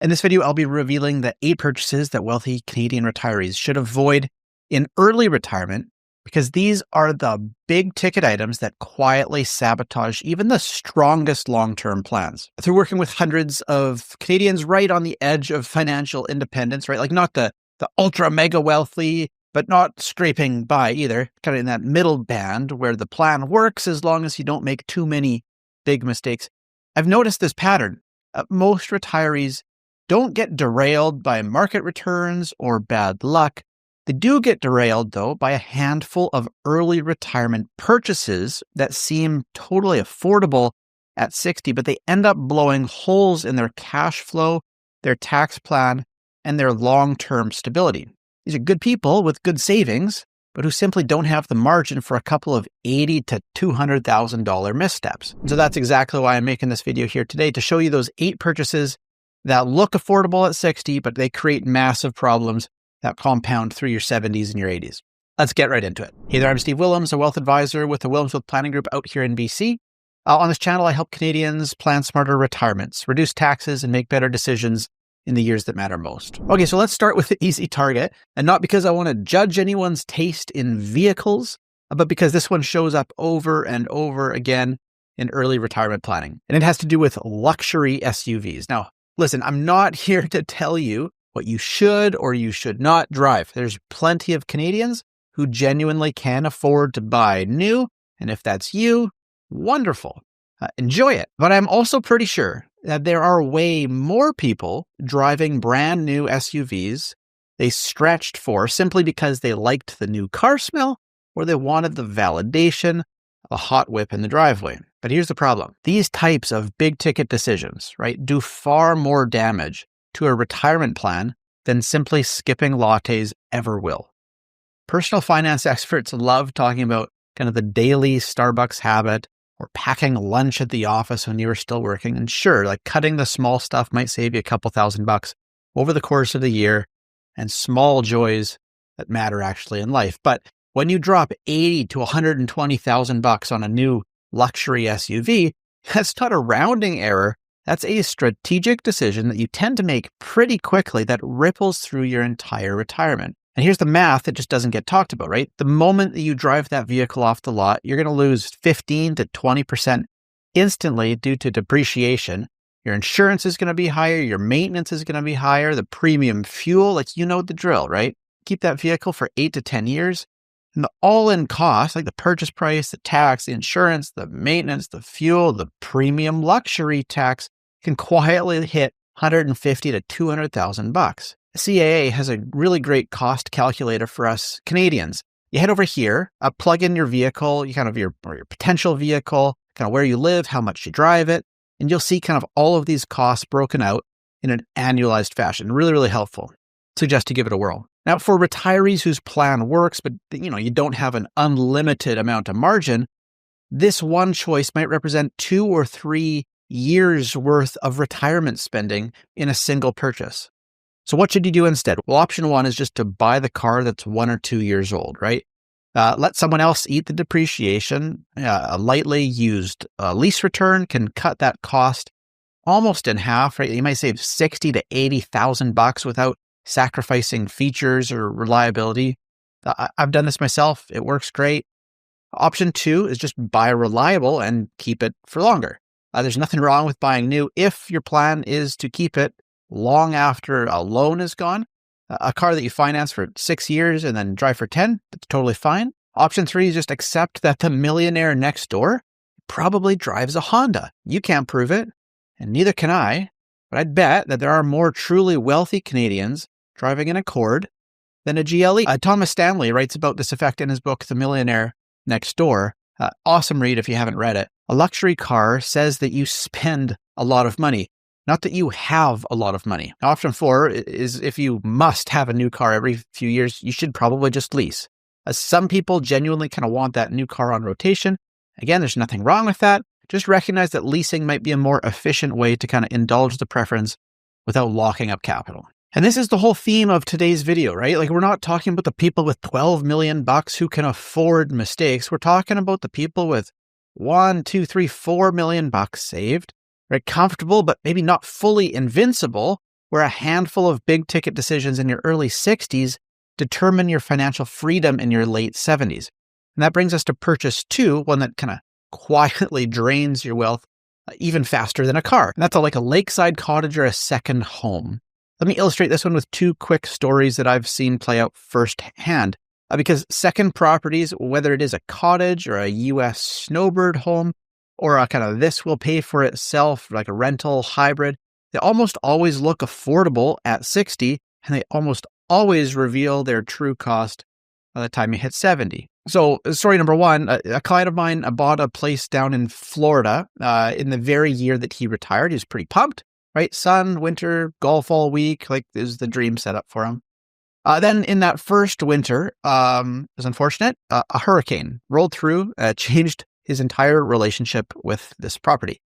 In this video, I'll be revealing the 8 purchases that wealthy Canadian retirees should avoid in early retirement, because these are the big ticket items that quietly sabotage even the strongest long-term plans. Through working with hundreds of Canadians right on the edge of financial independence, right? Like not the ultra mega wealthy, but not scraping by either, kind of in that middle band where the plan works as long as you don't make too many big mistakes. I've noticed this pattern. Most retirees don't get derailed by market returns or bad luck. They do get derailed, though, by a handful of early retirement purchases that seem totally affordable at 60, but they end up blowing holes in their cash flow, their tax plan, and their long-term stability. These are good people with good savings, but who simply don't have the margin for a couple of $80,000 to $200,000 missteps. So that's exactly why I'm making this video here today, to show you those 8 purchases that look affordable at 60, but they create massive problems that compound through your 70s and your 80s. Let's get right into it. Hey there, I'm Steve Willems, a wealth advisor with the Willems Wealth Planning Group out here in BC. On this channel, I help Canadians plan smarter retirements, reduce taxes, and make better decisions in the years that matter most. Okay, so let's start with the easy target, and not because I want to judge anyone's taste in vehicles, but because this one shows up over and over again in early retirement planning. And it has to do with luxury SUVs. Now, listen, I'm not here to tell you what you should or you should not drive. There's plenty of Canadians who genuinely can afford to buy new, and if that's you, wonderful. Enjoy it. But I'm also pretty sure that there are way more people driving brand new SUVs they stretched for simply because they liked the new car smell or they wanted the validation of a hot whip in the driveway. But here's the problem. These types of big ticket decisions, right, do far more damage to a retirement plan than simply skipping lattes ever will. Personal finance experts love talking about kind of the daily Starbucks habit or packing lunch at the office when you were still working. And sure, like cutting the small stuff might save you a couple $1,000 over the course of the year, and small joys that matter actually in life. But when you drop $80,000 to $120,000 on a new luxury SUV, that's not a rounding error. That's a strategic decision that you tend to make pretty quickly that ripples through your entire retirement. And here's the math that just doesn't get talked about, right? The moment that you drive that vehicle off the lot, you're going to lose 15 to 20% instantly due to depreciation. Your insurance is going to be higher. Your maintenance is going to be higher. The premium fuel, like you know the drill, right? Keep that vehicle for 8 to 10 years. And the all-in cost, like the purchase price, the tax, the insurance, the maintenance, the fuel, the premium luxury tax, can quietly hit $150,000 to $200,000. CAA has a really great cost calculator for us Canadians. You head over here, plug in your vehicle, your potential vehicle, kind of where you live, how much you drive it, and you'll see kind of all of these costs broken out in an annualized fashion. Really, really helpful. Suggest you give it a whirl. Now, for retirees whose plan works, but you don't have an unlimited amount of margin, this one choice might represent 2 or 3 years worth of retirement spending in a single purchase. So what should you do instead? Well, option 1 is just to buy the car that's 1 or 2 years old, right? Let someone else eat the depreciation. A lightly used lease return can cut that cost almost in half, right? You might save $60,000 to $80,000 without sacrificing features or reliability. I've done this myself. It works great. Option 2 is just buy reliable and keep it for longer. There's nothing wrong with buying new if your plan is to keep it long after a loan is gone. A car that you finance for 6 years and then drive for 10, that's totally fine. Option 3 is just accept that the millionaire next door probably drives a Honda. You can't prove it, and neither can I, but I'd bet that there are more truly wealthy Canadians driving an Accord than a GLE. Thomas Stanley writes about this effect in his book, The Millionaire Next Door. Awesome read if you haven't read it. A luxury car says that you spend a lot of money, not that you have a lot of money. Option 4 is if you must have a new car every few years, you should probably just lease. Some people genuinely kind of want that new car on rotation. Again, there's nothing wrong with that. Just recognize that leasing might be a more efficient way to kind of indulge the preference without locking up capital. And this is the whole theme of today's video, right? Like, we're not talking about the people with $12 million who can afford mistakes. We're talking about the people with $1, $2, $3, $4 million saved, right? Comfortable, but maybe not fully invincible, where a handful of big ticket decisions in your early 60s determine your financial freedom in your late 70s. And that brings us to purchase 2, one that kind of quietly drains your wealth even faster than a car. And that's like a lakeside cottage or a second home. Let me illustrate this one with 2 quick stories that I've seen play out firsthand. Because second properties, whether it is a cottage or a US snowbird home, or a kind of this will pay for itself, like a rental hybrid, they almost always look affordable at 60, and they almost always reveal their true cost by the time you hit 70. So story number 1, a client of mine bought a place down in Florida in the very year that he retired. He was pretty pumped, right? Sun, winter, golf all week, like this is the dream setup for him. Then in that first winter, it was unfortunate, a hurricane rolled through, changed his entire relationship with this property.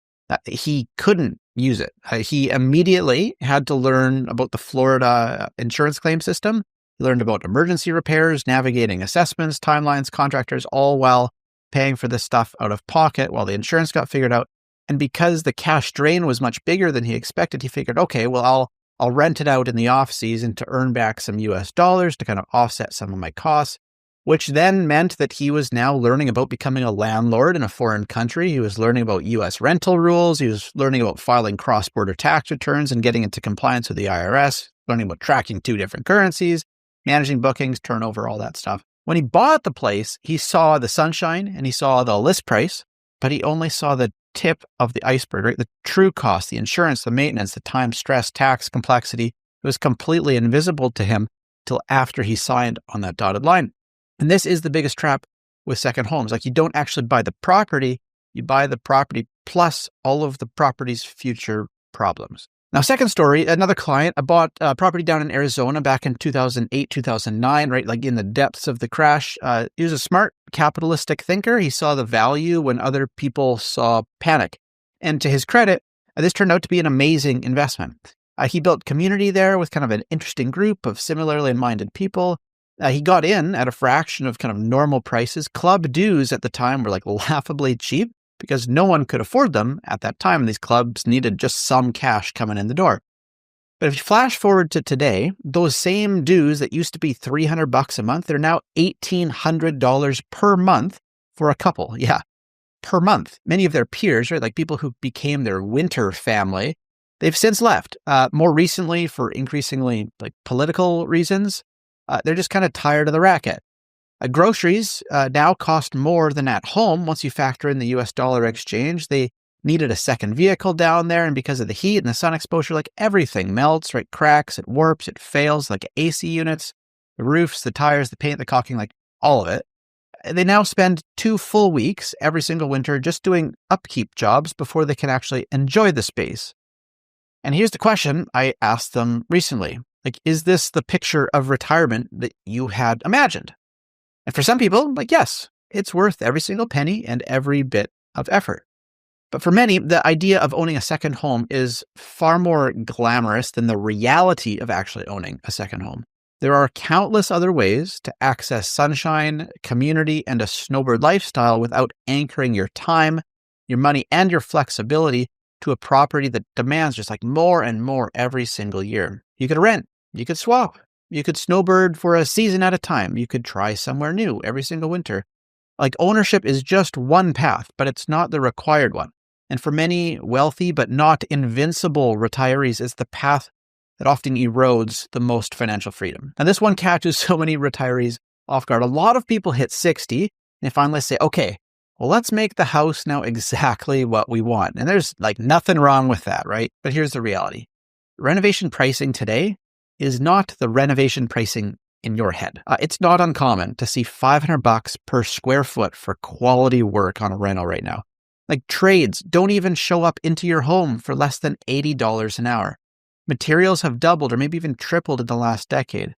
He couldn't use it. He immediately had to learn about the Florida insurance claim system. He learned about emergency repairs, navigating assessments, timelines, contractors, all while paying for this stuff out of pocket while the insurance got figured out. And because the cash drain was much bigger than he expected, he figured, okay, well, I'll rent it out in the off season to earn back some US dollars to kind of offset some of my costs, which then meant that he was now learning about becoming a landlord in a foreign country. He was learning about US rental rules. He was learning about filing cross-border tax returns and getting into compliance with the IRS, learning about tracking 2 different currencies, managing bookings, turnover, all that stuff. When he bought the place, he saw the sunshine and he saw the list price, but he only saw the tip of the iceberg, right? The true cost, the insurance, the maintenance, the time, stress, tax, complexity. It was completely invisible to him till after he signed on that dotted line. And this is the biggest trap with second homes. Like, you don't actually buy the property, you buy the property plus all of the property's future problems. Now, second story, another client, I bought a property down in Arizona back in 2008, 2009, right? Like in the depths of the crash. He was a smart capitalistic thinker. He saw the value when other people saw panic. And to his credit, this turned out to be an amazing investment. He built community there with kind of an interesting group of similarly minded people. He got in at a fraction of kind of normal prices. Club dues at the time were like laughably cheap, because no one could afford them at that time. These clubs needed just some cash coming in the door. But if you flash forward to today, those same dues that used to be $300 a month, they're now $1,800 per month for a couple. Yeah, per month. Many of their peers, right, like people who became their winter family, they've since left. More recently, for increasingly like political reasons, they're just kind of tired of the racket. Groceries now cost more than at home once you factor in the US dollar exchange. They needed a second vehicle down there, and because of the heat and the sun exposure, like everything melts, right? Cracks, it warps, it fails, like AC units, the roofs, the tires, the paint, the caulking, like all of it. They now spend 2 full weeks every single winter just doing upkeep jobs before they can actually enjoy the space. And here's the question I asked them recently. Like, is this the picture of retirement that you had imagined? And for some people, like, yes, it's worth every single penny and every bit of effort. But for many, the idea of owning a second home is far more glamorous than the reality of actually owning a second home. There are countless other ways to access sunshine, community, and a snowbird lifestyle without anchoring your time, your money, and your flexibility to a property that demands just like more and more every single year. You could rent, you could swap. You could snowbird for a season at a time. You could try somewhere new every single winter. Like, ownership is just one path, but it's not the required one. And for many wealthy but not invincible retirees, it's the path that often erodes the most financial freedom. And this one catches so many retirees off guard. A lot of people hit 60 and they finally say, okay, well, let's make the house now exactly what we want. And there's like nothing wrong with that, right? But here's the reality. Renovation pricing today is not the renovation pricing in your head. It's not uncommon to see $500 per square foot for quality work on a rental right now. Like, trades don't even show up into your home for less than $80 an hour. Materials have doubled or maybe even tripled in the last decade.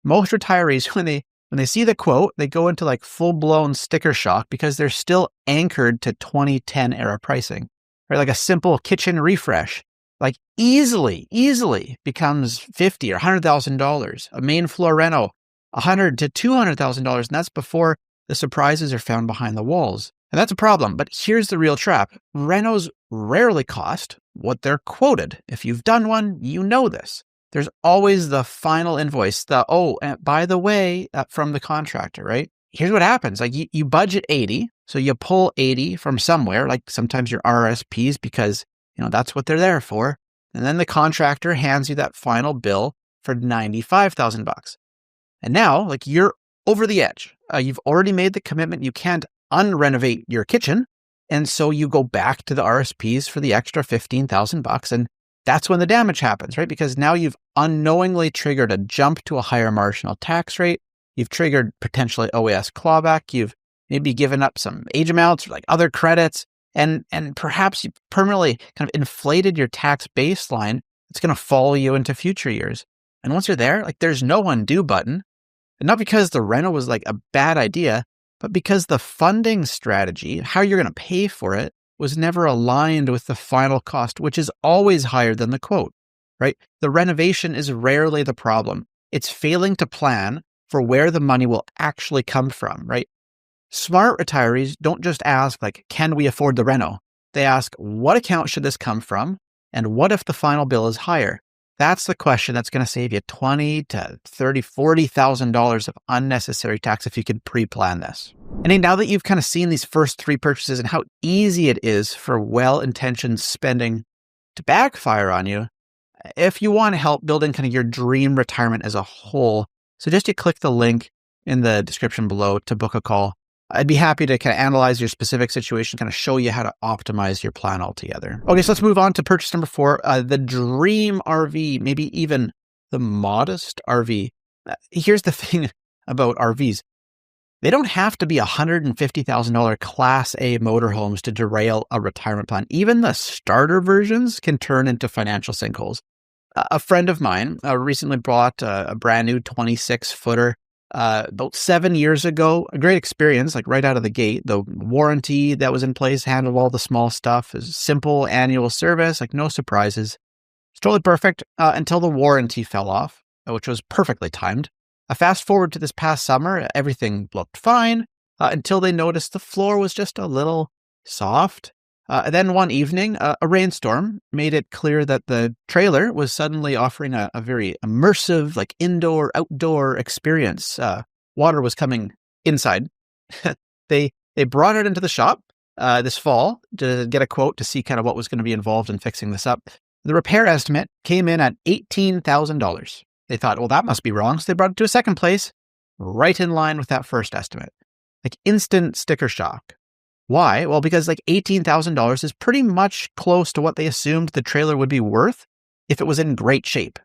Most retirees, when they see the quote, they go into like full-blown sticker shock because they're still anchored to 2010 era pricing. Right? Like a simple kitchen refresh, like easily becomes $50,000 or $100,000. A main floor reno, $100,000 to $200,000, and that's before the surprises are found behind the walls. And that's a problem. But here's the real trap: renos rarely cost what they're quoted. If you've done one, you know this. There's always the final invoice, by the way, from the contractor, right? Here's what happens. Like you budget 80, so you pull 80 from somewhere, like sometimes your RSPs, because that's what they're there for. And then the contractor hands you that final bill for $95,000. And now, like, you're over the edge. You've already made the commitment. You can't unrenovate your kitchen. And so you go back to the RSPs for the extra $15,000. And that's when the damage happens, right? Because now you've unknowingly triggered a jump to a higher marginal tax rate. You've triggered potentially OAS clawback. You've maybe given up some age amounts or like other credits. And perhaps you permanently kind of inflated your tax baseline. It's going to follow you into future years. And once you're there, like, there's no undo button. And not because the reno was like a bad idea, but because the funding strategy, how you're going to pay for it, was never aligned with the final cost, which is always higher than the quote, right? The renovation is rarely the problem. It's failing to plan for where the money will actually come from, right? Smart retirees don't just ask, like, can we afford the reno? They ask, what account should this come from? And what if the final bill is higher? That's the question that's going to save you $20,000 to $30,000, $40,000 of unnecessary tax if you can pre-plan this. And now that you've kind of seen these first three purchases and how easy it is for well-intentioned spending to backfire on you, if you want to help building kind of your dream retirement as a whole, suggest you click the link in the description below to book a call. I'd be happy to kind of analyze your specific situation, kind of show you how to optimize your plan altogether. Okay, so let's move on to purchase number 4, the dream RV, maybe even the modest RV. Here's the thing about RVs. They don't have to be $150,000 Class A motorhomes to derail a retirement plan. Even the starter versions can turn into financial sinkholes. A friend of mine recently bought a brand new 26-footer about 7 years ago. A great experience, like right out of the gate. The warranty that was in place handled all the small stuff. It was simple annual service, like no surprises. It's totally perfect until the warranty fell off, which was perfectly timed. Fast forward to this past summer, everything looked fine until they noticed the floor was just a little soft. Then one evening, a rainstorm made it clear that the trailer was suddenly offering a very immersive, like indoor-outdoor experience. Water was coming inside. They brought it into the shop this fall to get a quote to see kind of what was going to be involved in fixing this up. The repair estimate came in at $18,000. They thought, well, that must be wrong. So they brought it to a second place, right in line with that first estimate. Like instant sticker shock. Why? Well, because like $18,000 is pretty much close to what they assumed the trailer would be worth if it was in great shape,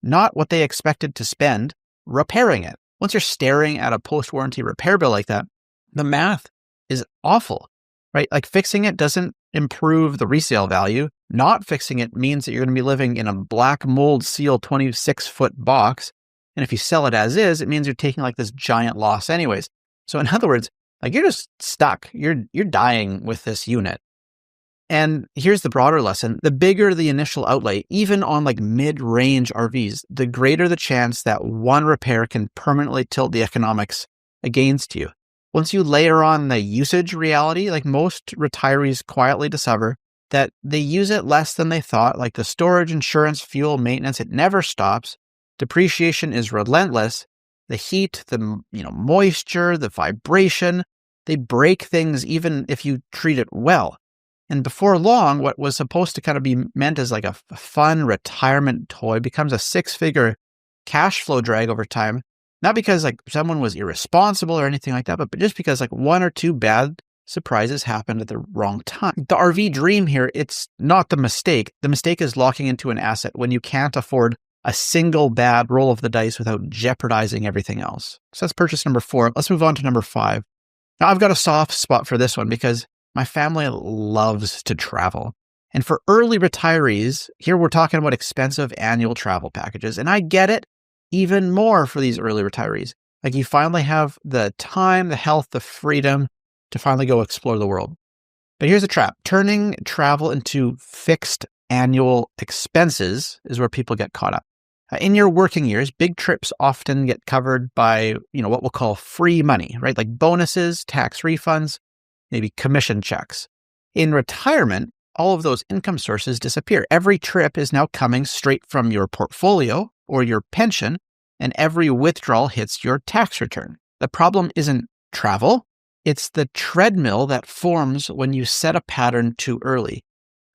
not what they expected to spend repairing it. Once you're staring at a post-warranty repair bill like that, the math is awful, right? Like fixing it doesn't improve the resale value. Not fixing it means that you're going to be living in a black mold seal 26-foot box. And if you sell it as is, it means you're taking like this giant loss anyways. So in other words, like you're just stuck. You're dying with this unit. And here's the broader lesson. The bigger the initial outlay, even on like mid-range RVs, the greater the chance that one repair can permanently tilt the economics against you. Once you layer on the usage reality, like most retirees quietly discover that they use it less than they thought, like the storage, insurance, fuel, maintenance, it never stops. Depreciation is relentless. The heat, the moisture, the vibration, they break things even if you treat it well. And before long, what was supposed to kind of be meant as like a fun retirement toy becomes a six-figure cash flow drag over time. Not because like someone was irresponsible or anything like that, but just because like one or two bad surprises happened at the wrong time. The RV dream here, it's not the mistake. The mistake is locking into an asset when you can't afford a single bad roll of the dice without jeopardizing everything else. So that's purchase number 4. Let's move on to number 5. Now I've got a soft spot for this one because my family loves to travel. And for early retirees, here we're talking about expensive annual travel packages. And I get it even more for these early retirees. Like you finally have the time, the health, the freedom to finally go explore the world. But here's the trap. Turning travel into fixed annual expenses is where people get caught up. In your working years, big trips often get covered by, what we'll call free money, right? Like bonuses, tax refunds, maybe commission checks. In retirement, all of those income sources disappear. Every trip is now coming straight from your portfolio or your pension, and every withdrawal hits your tax return. The problem isn't travel, it's the treadmill that forms when you set a pattern too early.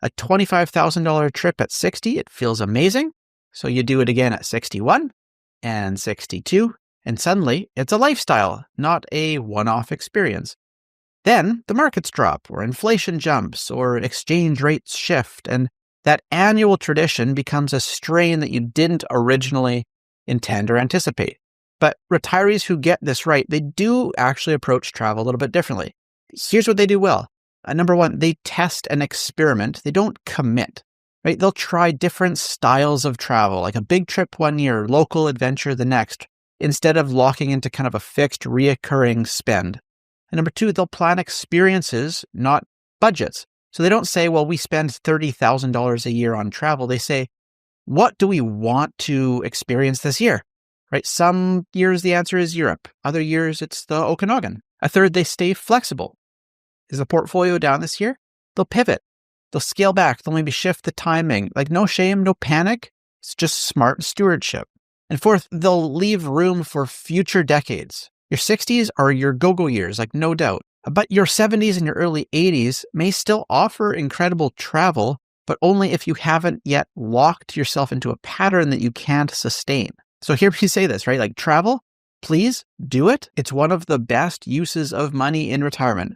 A $25,000 trip at 60, it feels amazing. So you do it again at 61 and 62, and suddenly it's a lifestyle, not a one-off experience. Then the markets drop, or inflation jumps, or exchange rates shift, and that annual tradition becomes a strain that you didn't originally intend or anticipate. But retirees who get this right, they do actually approach travel a little bit differently. Here's what they do well. Number one, they test and experiment. They don't commit, right? They'll try different styles of travel, like a big trip one year, local adventure the next, instead of locking into kind of a fixed, reoccurring spend. And number two, they'll plan experiences, not budgets. So they don't say, well, we spend $30,000 a year on travel. They say, what do we want to experience this year? Right? Some years the answer is Europe. Other years it's the Okanagan. A third, they stay flexible. Is the portfolio down this year? They'll pivot. They'll scale back. They'll maybe shift the timing. Like no shame, no panic. It's just smart stewardship. And fourth, they'll leave room for future decades. Your 60s are your go-go years, like no doubt. But your 70s and your early 80s may still offer incredible travel, but only if you haven't yet locked yourself into a pattern that you can't sustain. So here we say this, right? Like travel, please do it. It's one of the best uses of money in retirement.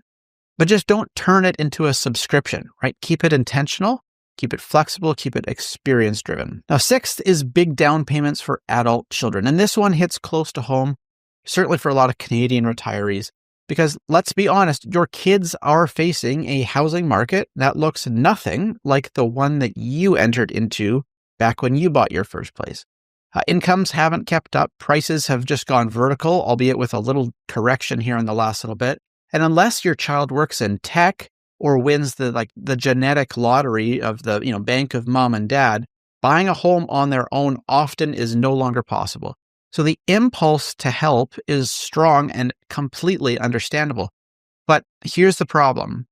But just don't turn it into a subscription, right? Keep it intentional, keep it flexible, keep it experience-driven. Now, sixth is big down payments for adult children. And this one hits close to home, certainly for a lot of Canadian retirees, because let's be honest, your kids are facing a housing market that looks nothing like the one that you entered into back when you bought your first place. Incomes haven't kept up. Prices have just gone vertical, albeit with a little correction here in the last little bit. And unless your child works in tech or wins the genetic lottery of the bank of mom and dad, buying a home on their own often is no longer possible. So the impulse to help is strong and completely understandable. But here's the problem.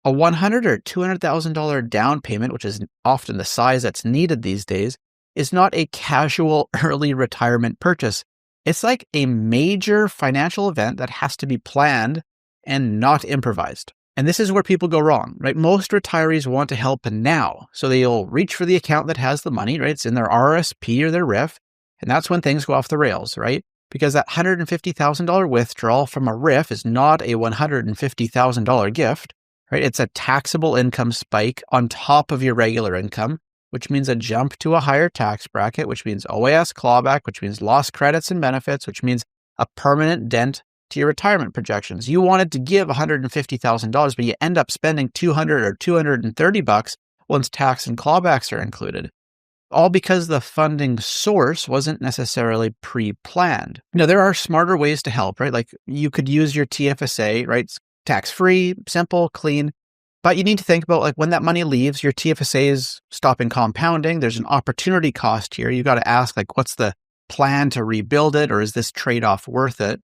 A $100,000 or $200,000 down payment, which is often the size that's needed these days, is not a casual early retirement purchase. It's like a major financial event that has to be planned and not improvised. And this is where people go wrong, right? Most retirees want to help now. So they'll reach for the account that has the money, right? It's in their RSP or their RIF. And that's when things go off the rails, right? Because that $150,000 withdrawal from a RIF is not a $150,000 gift, right? It's a taxable income spike on top of your regular income, which means a jump to a higher tax bracket, which means OAS clawback, which means lost credits and benefits, which means a permanent dent to your retirement projections. You wanted to give $150,000, but you end up spending $200 or $230 once tax and clawbacks are included. All because the funding source wasn't necessarily pre-planned. There are smarter ways to help, right? Like you could use your TFSA, right? It's tax-free, simple, clean. But you need to think about like when that money leaves, your TFSA is stopping compounding. There's an opportunity cost here. You got to ask like, what's the plan to rebuild it? Or is this trade-off worth it?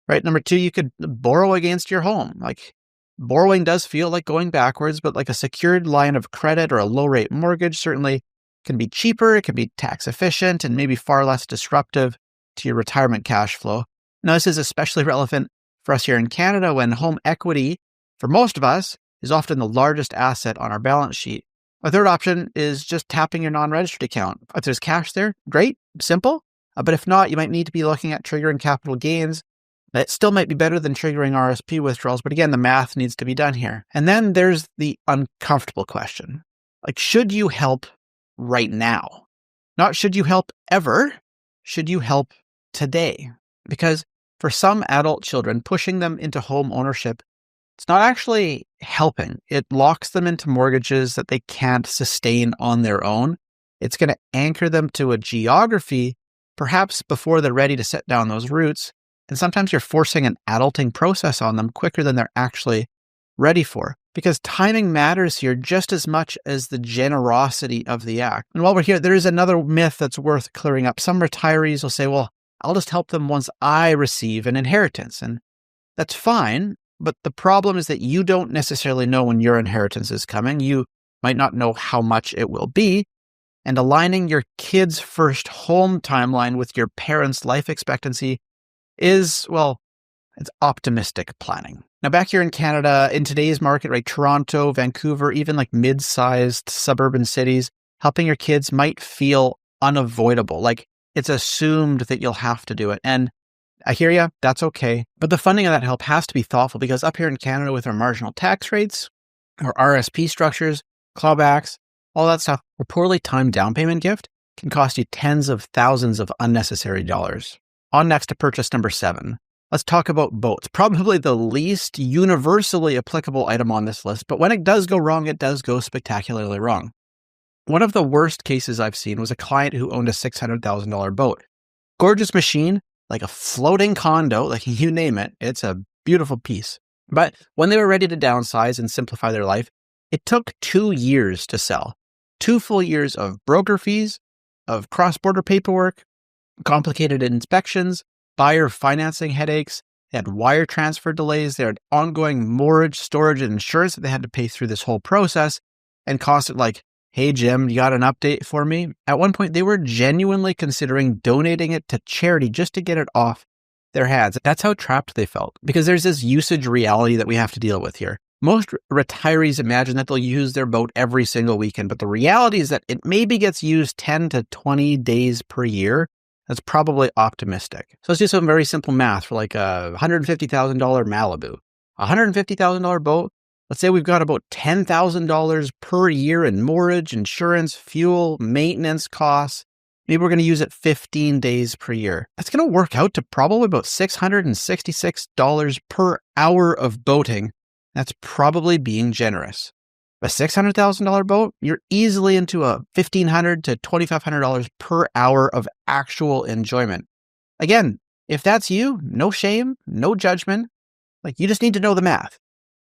Right. Number two, you could borrow against your home. Like borrowing does feel like going backwards, but like a secured line of credit or a low rate mortgage certainly can be cheaper. It can be tax efficient and maybe far less disruptive to your retirement cash flow. Now, this is especially relevant for us here in Canada when home equity, for most of us, is often the largest asset on our balance sheet. A third option is just tapping your non-registered account. If there's cash there, great, simple. But if not, you might need to be looking at triggering capital gains. That still might be better than triggering RSP withdrawals, but again, the math needs to be done here. And then there's the uncomfortable question. Like, should you help right now? Not should you help ever, should you help today? Because for some adult children, pushing them into home ownership, it's not actually helping. It locks them into mortgages that they can't sustain on their own. It's going to anchor them to a geography, perhaps before they're ready to set down those roots. And sometimes you're forcing an adulting process on them quicker than they're actually ready for. Because timing matters here just as much as the generosity of the act. And while we're here, there is another myth that's worth clearing up. Some retirees will say, well, I'll just help them once I receive an inheritance. And that's fine. But the problem is that you don't necessarily know when your inheritance is coming. You might not know how much it will be, and aligning your kid's first home timeline with your parents' life expectancy is, well, it's optimistic planning. Now, back here in Canada, in today's market, right, Toronto, Vancouver, even like mid-sized suburban cities, helping your kids might feel unavoidable. Like it's assumed that you'll have to do it. And I hear you, that's okay. But the funding of that help has to be thoughtful because up here in Canada with our marginal tax rates, our RSP structures, clawbacks, all that stuff, a poorly timed down payment gift can cost you tens of thousands of unnecessary dollars. On next to purchase number 7. Let's talk about boats. Probably the least universally applicable item on this list, but when it does go wrong, it does go spectacularly wrong. One of the worst cases I've seen was a client who owned a $600,000 boat. Gorgeous machine, like a floating condo, like you name it. It's a beautiful piece. But when they were ready to downsize and simplify their life, it took 2 years to sell. 2 full years of broker fees, of cross-border paperwork, complicated inspections, buyer financing headaches. They had wire transfer delays. They had ongoing mortgage, storage, and insurance that they had to pay through this whole process and cost it like, hey, Jim, you got an update for me? At one point, they were genuinely considering donating it to charity just to get it off their hands. That's how trapped they felt because there's this usage reality that we have to deal with here. Most retirees imagine that they'll use their boat every single weekend, but the reality is that it maybe gets used 10 to 20 days per year. That's probably optimistic. So let's do some very simple math for like a $150,000 Malibu. A $150,000 boat, let's say we've got about $10,000 per year in mortgage, insurance, fuel, maintenance costs. Maybe we're going to use it 15 days per year. That's going to work out to probably about $666 per hour of boating. That's probably being generous. A $600,000 boat, you're easily into a $1,500 to $2,500 per hour of actual enjoyment. Again, if that's you, no shame, no judgment. Like you just need to know the math.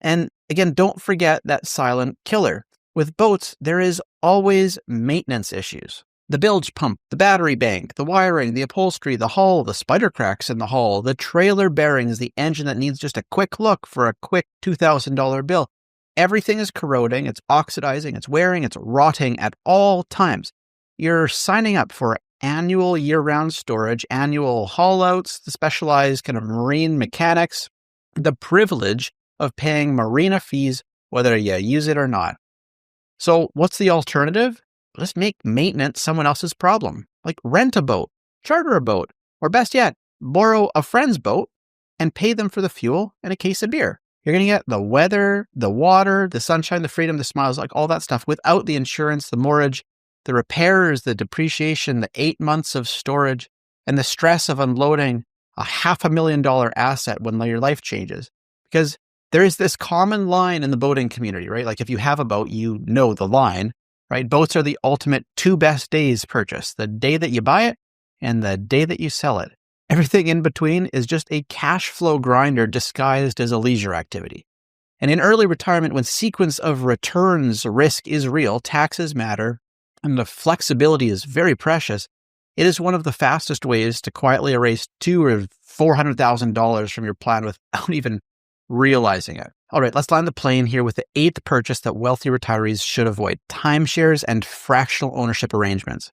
And again, don't forget that silent killer. With boats, there is always maintenance issues. The bilge pump, the battery bank, the wiring, the upholstery, the hull, the spider cracks in the hull, the trailer bearings, the engine that needs just a quick look for a quick $2,000 bill. Everything is corroding, it's oxidizing, it's wearing, it's rotting at all times. You're signing up for annual year-round storage, annual haul-outs, the specialized kind of marine mechanics, the privilege of paying marina fees, whether you use it or not. So what's the alternative? Let's make maintenance someone else's problem. Like rent a boat, charter a boat, or best yet, borrow a friend's boat and pay them for the fuel and a case of beer. You're going to get the weather, the water, the sunshine, the freedom, the smiles, like all that stuff without the insurance, the mortgage, the repairs, the depreciation, the 8 months of storage, and the stress of unloading a $500,000 asset when your life changes. Because there is this common line in the boating community, right? Like if you have a boat, you know the line, right? Boats are the ultimate 2 best days purchase, the day that you buy it and the day that you sell it. Everything in between is just a cash flow grinder disguised as a leisure activity. And in early retirement, when sequence of returns risk is real, taxes matter, and the flexibility is very precious, it is one of the fastest ways to quietly erase $200,000 or $400,000 from your plan without even realizing it. All right, let's land the plane here with the 8th purchase that wealthy retirees should avoid: timeshares and fractional ownership arrangements.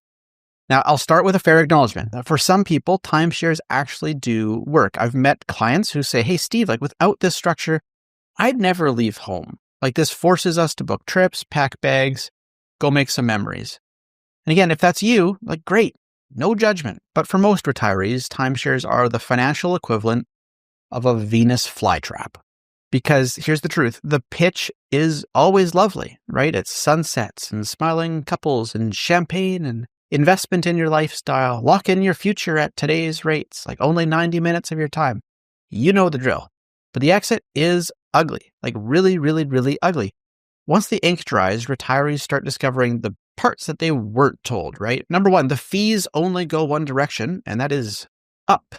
Now, I'll start with a fair acknowledgement that for some people, timeshares actually do work. I've met clients who say, hey, Steve, like without this structure, I'd never leave home. Like this forces us to book trips, pack bags, go make some memories. And again, if that's you, like great, no judgment. But for most retirees, timeshares are the financial equivalent of a Venus flytrap. Because here's the truth, the pitch is always lovely, right? It's sunsets and smiling couples and champagne and investment in your lifestyle, lock in your future at today's rates, like only 90 minutes of your time. You know the drill. But the exit is ugly, like really, really, really ugly. Once the ink dries, retirees start discovering the parts that they weren't told, right? Number one, the fees only go one direction, and that is up.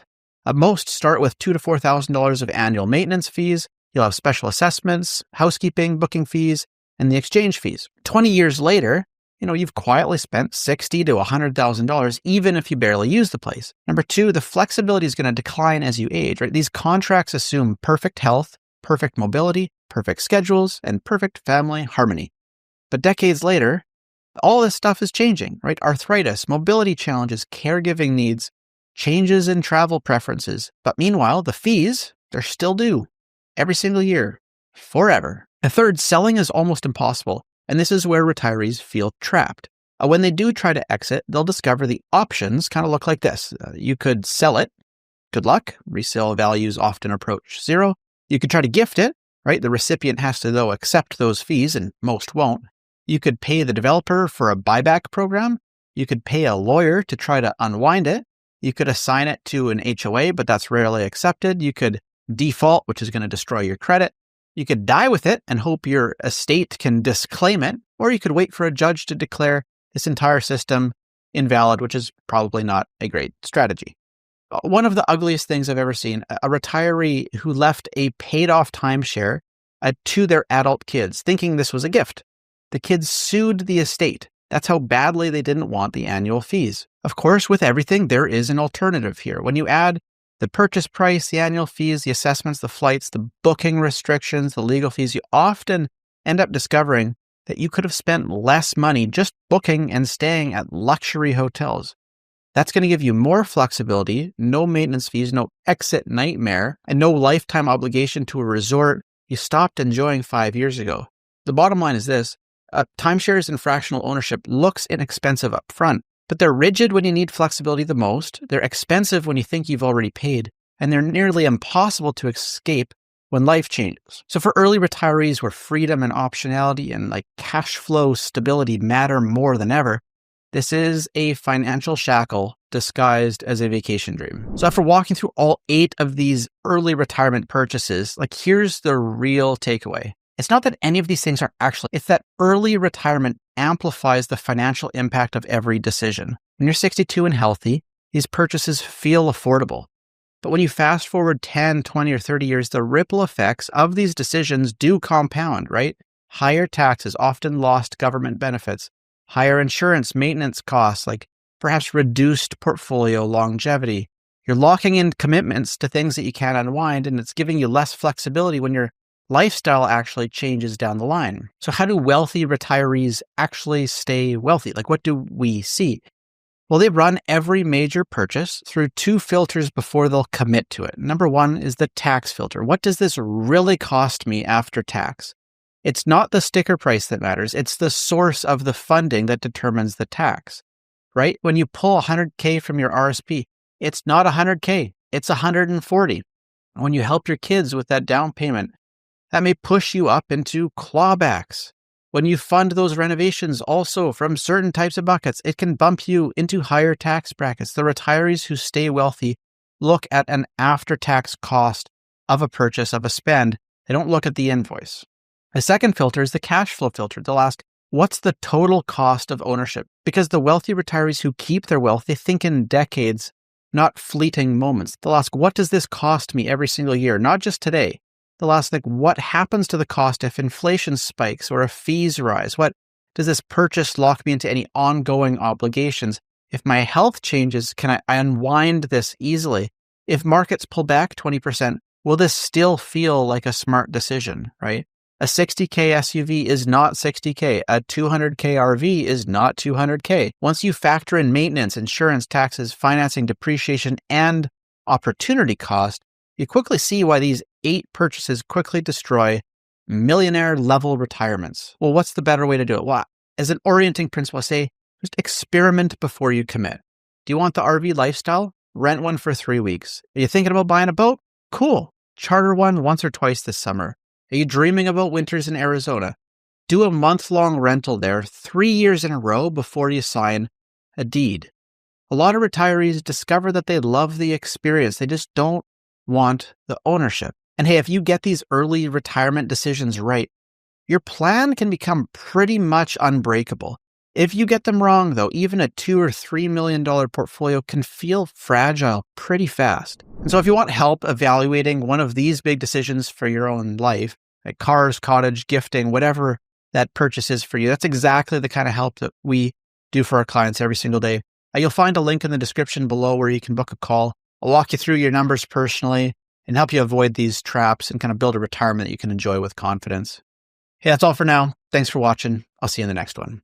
Most start with $2,000 to $4,000 of annual maintenance fees. You'll have special assessments, housekeeping, booking fees, and the exchange fees. 20 years later, you've quietly spent $60,000 to $100,000, even if you barely use the place. Number two, the flexibility is going to decline as you age, right? These contracts assume perfect health, perfect mobility, perfect schedules, and perfect family harmony. But decades later, all this stuff is changing, right? Arthritis, mobility challenges, caregiving needs, changes in travel preferences. But meanwhile, the fees, they're still due every single year, forever. A third, selling is almost impossible. And this is where retirees feel trapped. When they do try to exit, they'll discover the options kind of look like this. You could sell it. Good luck. Resale values often approach zero. You could try to gift it, right? The recipient has to, though, accept those fees, and most won't. You could pay the developer for a buyback program. You could pay a lawyer to try to unwind it. You could assign it to an HOA, but that's rarely accepted. You could default, which is going to destroy your credit. You could die with it and hope your estate can disclaim it, or you could wait for a judge to declare this entire system invalid, which is probably not a great strategy. One of the ugliest things I've ever seen, a retiree who left a paid-off timeshare to their adult kids, thinking this was a gift. The kids sued the estate. That's how badly they didn't want the annual fees. Of course, with everything, there is an alternative here. When you add the purchase price, the annual fees, the assessments, the flights, the booking restrictions, the legal fees, you often end up discovering that you could have spent less money just booking and staying at luxury hotels. That's going to give you more flexibility, no maintenance fees, no exit nightmare, and no lifetime obligation to a resort you stopped enjoying 5 years ago. The bottom line is this. Timeshares and fractional ownership looks inexpensive up front, but they're rigid when you need flexibility the most, they're expensive when you think you've already paid, and they're nearly impossible to escape when life changes. So for early retirees where freedom and optionality and cash flow stability matter more than ever, this is a financial shackle disguised as a vacation dream. So after walking through all 8 of these early retirement purchases, here's the real takeaway. It's not that any of these things are it's that early retirement amplifies the financial impact of every decision. When you're 62 and healthy, these purchases feel affordable. But when you fast forward 10, 20, or 30 years, the ripple effects of these decisions do compound, right? Higher taxes, often lost government benefits, higher insurance, maintenance costs, perhaps reduced portfolio longevity. You're locking in commitments to things that you can't unwind, and it's giving you less flexibility when your lifestyle actually changes down the line. So how do wealthy retirees actually stay wealthy? What do we see? Well, they run every major purchase through 2 filters before they'll commit to it. Number 1 is the tax filter. What does this really cost me after tax? It's not the sticker price that matters. It's the source of the funding that determines the tax, right? When you pull $100K from your RSP, it's not $100K, it's $140. When you help your kids with that down payment, that may push you up into clawbacks. When you fund those renovations also from certain types of buckets, it can bump you into higher tax brackets. The retirees who stay wealthy look at an after-tax cost of a purchase, of a spend. They don't look at the invoice. The second filter is the cash flow filter. They'll ask, what's the total cost of ownership? Because the wealthy retirees who keep their wealth, they think in decades, not fleeting moments. They'll ask, what does this cost me every single year? Not just today. They'll ask, what happens to the cost if inflation spikes or if fees rise? What does this purchase lock me into any ongoing obligations? If my health changes, can I unwind this easily? If markets pull back 20%, will this still feel like a smart decision, right? A 60K SUV is not 60K. A 200K RV is not 200K. Once you factor in maintenance, insurance, taxes, financing, depreciation, and opportunity cost, you quickly see why these 8 purchases quickly destroy millionaire-level retirements. Well, what's the better way to do it? Well, as an orienting principle, I say, just experiment before you commit. Do you want the RV lifestyle? Rent one for 3 weeks. Are you thinking about buying a boat? Cool. Charter one once or twice this summer. Are you dreaming about winters in Arizona? Do a month-long rental there 3 years in a row before you sign a deed. A lot of retirees discover that they love the experience. They just don't want the ownership. And hey, if you get these early retirement decisions right, your plan can become pretty much unbreakable. If you get them wrong, though, even a $2 or $3 million portfolio can feel fragile pretty fast. And so if you want help evaluating one of these big decisions for your own life, like cars, cottage, gifting, whatever that purchase is for you, that's exactly the kind of help that we do for our clients every single day. You'll find a link in the description below where you can book a call. I'll walk you through your numbers personally and help you avoid these traps and kind of build a retirement that you can enjoy with confidence. Hey, that's all for now. Thanks for watching. I'll see you in the next one.